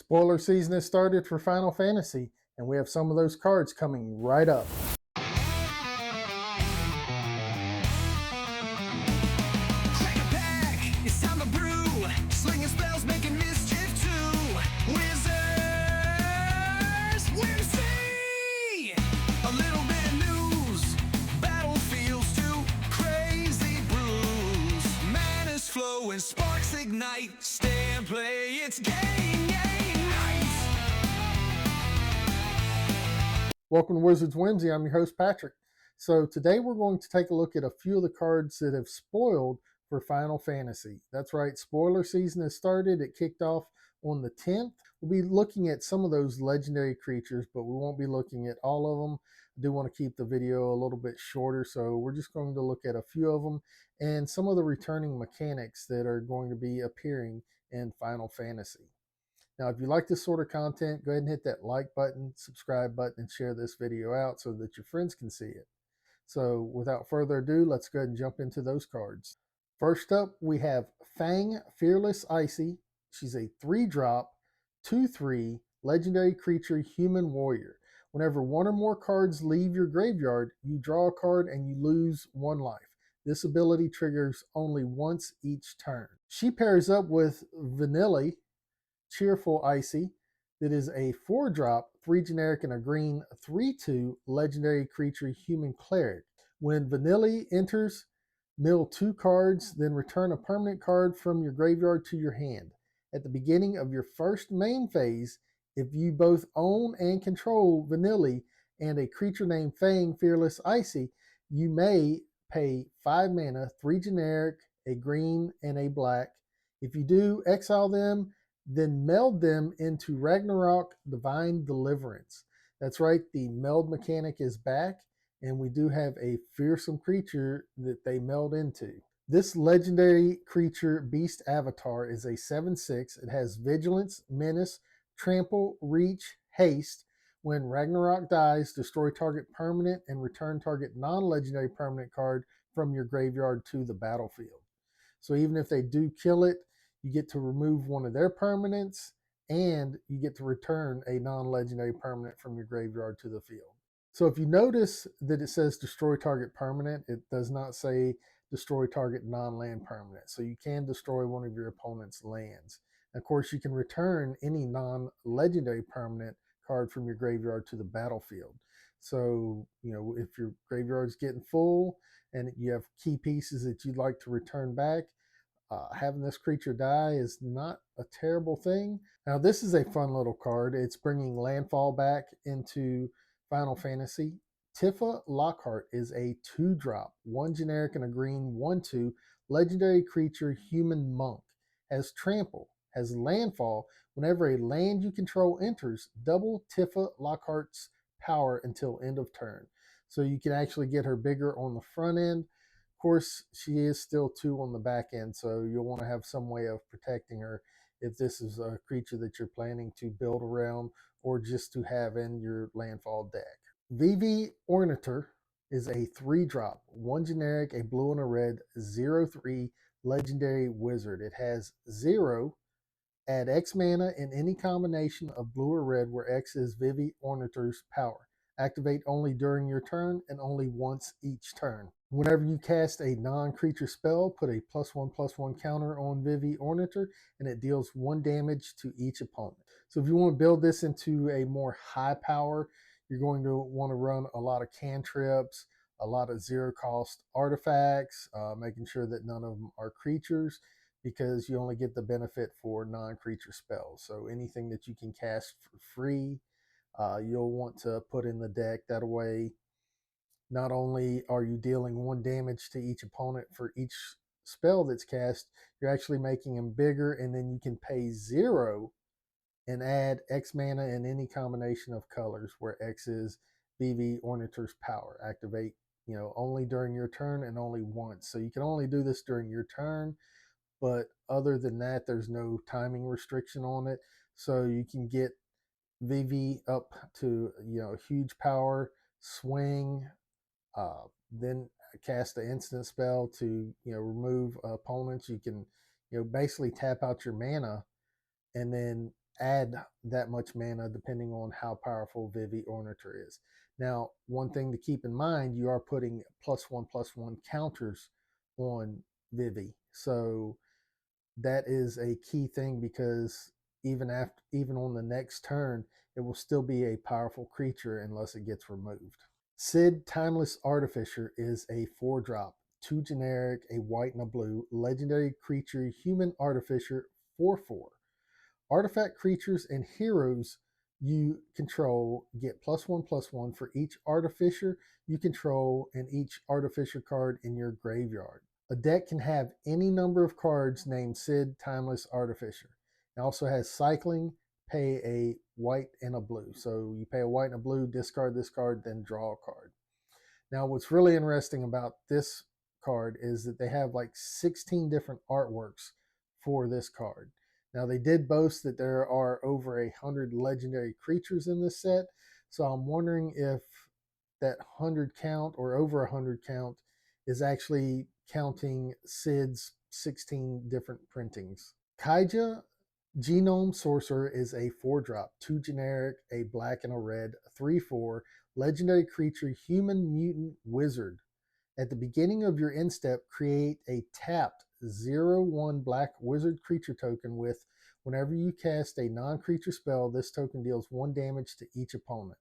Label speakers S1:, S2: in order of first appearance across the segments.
S1: Spoiler season has started for Final Fantasy, and we have some of those cards coming right up.
S2: Sparks ignite, stay and play, it's game night.
S1: Welcome to Wizards Whimsy, I'm your host Patrick. So today we're going to take a look at a few of the cards that have spoiled for Final Fantasy. That's right, spoiler season has started, it kicked off on the 10th. We'll be looking at some of those legendary creatures, but we won't be looking at all of them. I do want to keep the video a little bit shorter, so we're just going to look at a few of them and some of the returning mechanics that are going to be appearing in Final Fantasy. Now, if you like this sort of content, go ahead and hit that like button, subscribe button, and share this video out so that your friends can see it. So without further ado, let's go ahead and jump into those cards. First up, we have Fang, Fearless Icy. She's a 3-drop, 2/3 legendary creature human warrior. Whenever one or more cards leave your graveyard, you draw a card and you lose 1 life. This ability triggers only once each turn. She pairs up with Vanilla, Cheerful Icy, that is a 4-drop, 3 generic and a green, 3/2 legendary creature human cleric. When Vanilla enters, mill 2 cards, then return a permanent card from your graveyard to your hand. At the beginning of your first main phase, if you both own and control Vanilla and a creature named Fang, Fearless Icy, you may pay 5 mana, 3 generic, a green, and a black. If you do, exile them, then meld them into Ragnarok Divine Deliverance. That's right, the meld mechanic is back, and we do have a fearsome creature that they meld into. This legendary creature beast avatar is a 7/6. It has Vigilance, Menace, Trample, Reach, Haste. When Ragnarok dies, destroy target permanent and return target non-legendary permanent card from your graveyard to the battlefield. So even if they do kill it, you get to remove one of their permanents and you get to return a non-legendary permanent from your graveyard to the field. So if you notice that it says destroy target permanent, it does not say destroy target non-land permanent. So you can destroy one of your opponent's lands. And of course, you can return any non-legendary permanent card from your graveyard to the battlefield. So, if your graveyard's getting full and you have key pieces that you'd like to return back, having this creature die is not a terrible thing. Now, this is a fun little card. It's bringing landfall back into Final Fantasy. Tifa Lockhart is a 2-drop, 1 generic and a green, 1/2 legendary creature human monk. Has trample, has landfall. Whenever a land you control enters, double Tifa Lockhart's power until end of turn. So you can actually get her bigger on the front end. Of course, she is still 2 on the back end, so you'll want to have some way of protecting her if this is a creature that you're planning to build around or just to have in your landfall deck. Vivi Ornator is a 3-drop, 1 generic, a blue and a red, 0/3 legendary wizard. It has 0, add X mana in any combination of blue or red where X is Vivi Ornator's power. Activate only during your turn and only once each turn. Whenever you cast a non-creature spell, put a +1/+1 counter on Vivi Ornator, and it deals 1 damage to each opponent. So if you want to build this into a more high power, you're going to want to run a lot of cantrips, a lot of 0-cost artifacts, making sure that none of them are creatures, because you only get the benefit for non-creature spells. So anything that you can cast for free, you'll want to put in the deck. That way, not only are you dealing 1 damage to each opponent for each spell that's cast, you're actually making them bigger, and then you can pay 0 and add X mana in any combination of colors where X is Vivi Ornator's power. Activate, only during your turn and only once. So you can only do this during your turn, but other than that, there's no timing restriction on it. So you can get Vivi up to, huge power, swing, then cast an instant spell to, remove opponents. You can, basically tap out your mana and then add that much mana depending on how powerful Vivi Ornator is. Now, one thing to keep in mind, you are putting +1/+1 counters on Vivi. So that is a key thing because even on the next turn, it will still be a powerful creature unless it gets removed. Sid Timeless Artificer is a 4-drop, 2 generic, a white and a blue, legendary creature, human artificer, 4/4. Artifact creatures and heroes you control get +1/+1 for each artificer you control and each artificer card in your graveyard. A deck can have any number of cards named Sid Timeless Artificer. It also has cycling, pay a white and a blue. So you pay a white and a blue, discard this card, then draw a card. Now, what's really interesting about this card is that they have like 16 different artworks for this card. Now, they did boast that there are over 100 legendary creatures in this set, so I'm wondering if that 100 count or over 100 count is actually counting Sid's 16 different printings. Kaija Genome Sorcerer is a 4-drop, 2 generic, a black and a red, 3/4, legendary creature, human mutant wizard. At the beginning of your end step, create a tapped 0/1 black wizard creature token with whenever you cast a non-creature spell, this token deals 1 damage to each opponent.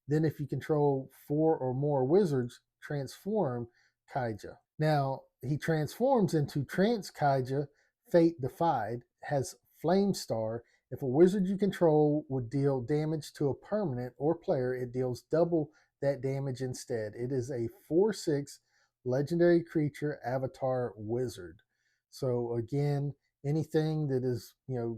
S1: Then if you control 4 or more wizards, transform Kaija. Now, he transforms into Trance Kaija, Fate Defied, has Flame Star. If a wizard you control would deal damage to a permanent or player, it deals double that damage instead. It is a 4/6 legendary creature avatar wizard. So again, anything that is,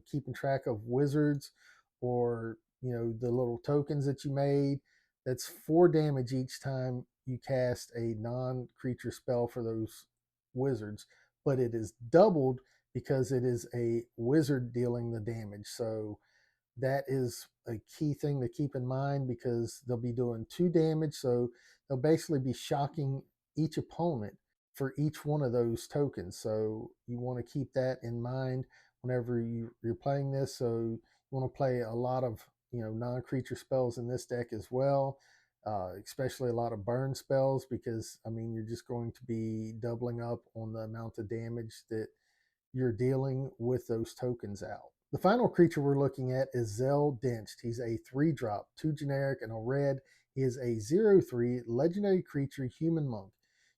S1: keeping track of wizards or, the little tokens that you made, that's 4 damage each time you cast a non-creature spell for those wizards, but it is doubled because it is a wizard dealing the damage. So that is a key thing to keep in mind because they'll be doing 2 damage. So they'll basically be shocking each opponent for each one of those tokens. So you want to keep that in mind whenever you're playing this. So you want to play a lot of non-creature spells in this deck as well, especially a lot of burn spells because you're just going to be doubling up on the amount of damage that you're dealing with those tokens out. The final creature we're looking at is Zell Denched. He's a 3-drop, 2 generic, and a red. He is a 0/3 legendary creature, human monk.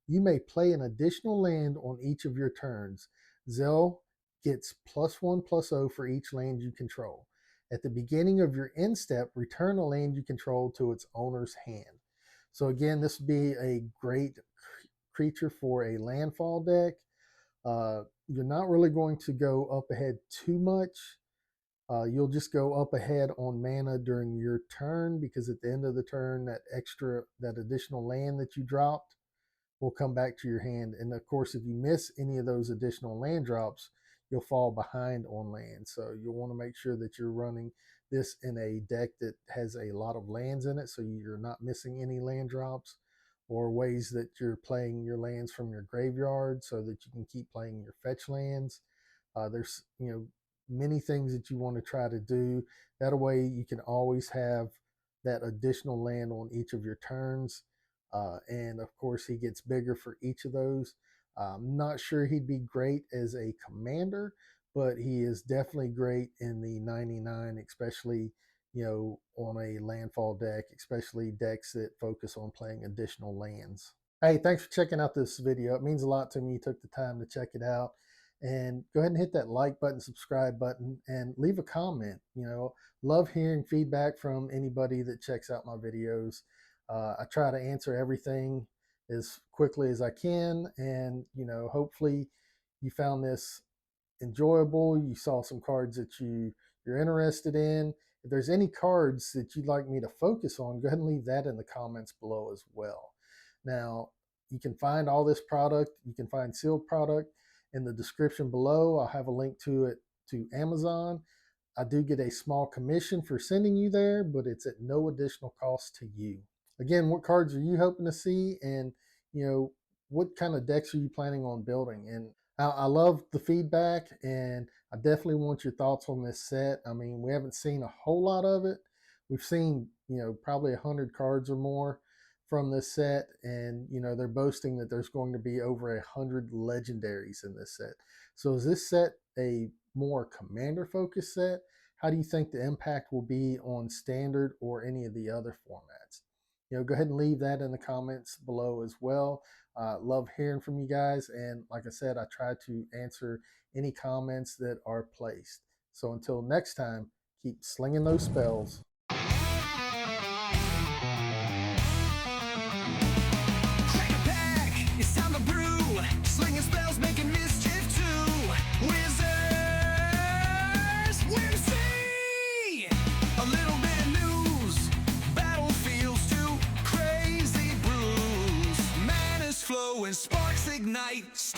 S1: You may play an additional land on each of your turns. Zell gets +1/+0 for each land you control. At the beginning of your end step, return a land you control to its owner's hand. So again, this would be a great creature for a landfall deck. You're not really going to go up ahead too much. You'll just go up ahead on mana during your turn because at the end of the turn, that additional land that you dropped will come back to your hand. And of course, if you miss any of those additional land drops, you'll fall behind on land. So you'll want to make sure that you're running this in a deck that has a lot of lands in it so you're not missing any land drops, or ways that you're playing your lands from your graveyard so that you can keep playing your fetch lands. There's many things that you want to try to do. That way you can always have that additional land on each of your turns. And of course, he gets bigger for each of those. I'm not sure he'd be great as a commander, but he is definitely great in the 99, especially on a landfall deck, especially decks that focus on playing additional lands. Hey, thanks for checking out this video. It means a lot to me. You took the time to check it out. And go ahead and hit that like button, subscribe button, and leave a comment. Love hearing feedback from anybody that checks out my videos. I try to answer everything as quickly as I can. And, hopefully you found this enjoyable. You saw some cards that you're interested in. If there's any cards that you'd like me to focus on, go ahead and leave that in the comments below as well. Now, you can find all this product. You can find sealed product in the description below. I'll have a link to it to Amazon. I do get a small commission for sending you there, but it's at no additional cost to you. Again, what cards are you hoping to see? And, what kind of decks are you planning on building? And I love the feedback, and I definitely want your thoughts on this set. I mean, we haven't seen a whole lot of it. We've seen, probably 100 cards or more from this set, and they're boasting that there's going to be over 100 legendaries in this set. So is this set a more commander focused set? How do you think the impact will be on standard or any of the other formats? Go ahead and leave that in the comments below as well. Love hearing from you guys, and like I said, I try to answer any comments that are placed. So until next time, keep slinging those spells.
S2: Crack a pack, it's time to brew. Slinging spells, making mischief too. Wizards, whimsy. A little bit of news. Battlefields too crazy brews. Mana's flow and sparks ignite.